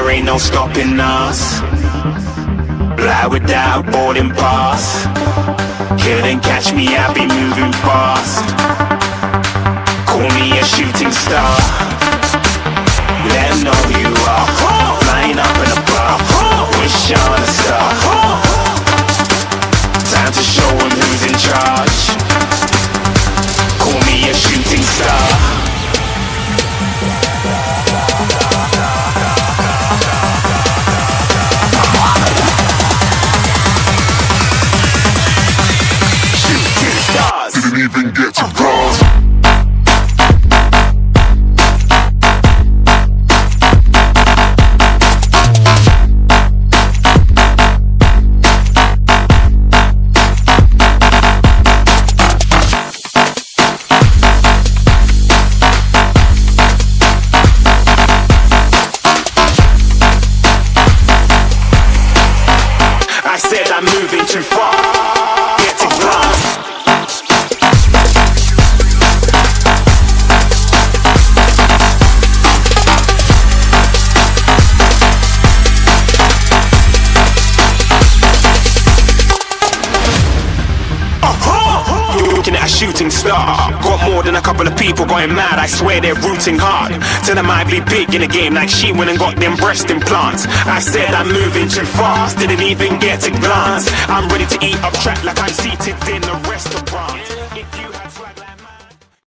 there ain't no stopping us. Fly without boarding pass. Couldn't catch me, I be moving fast. Call me a shooting star. Let 'em know who you are. Flying up in a bar. Wish on a star. Time to show 'em who's in charge. Call me a shooting star. Shooting stars. Didn't even get to cross. I said I'm moving too far. Get to glass. You're looking at a shooting star. Got more than a couple of people going mad. I swear they're rooting hard. Tell them I be big in the game like she went and got them breast implants. I said I'm moving too fast. Didn't even get to glance. I'm ready to eat up track like I'm seated in a restaurant.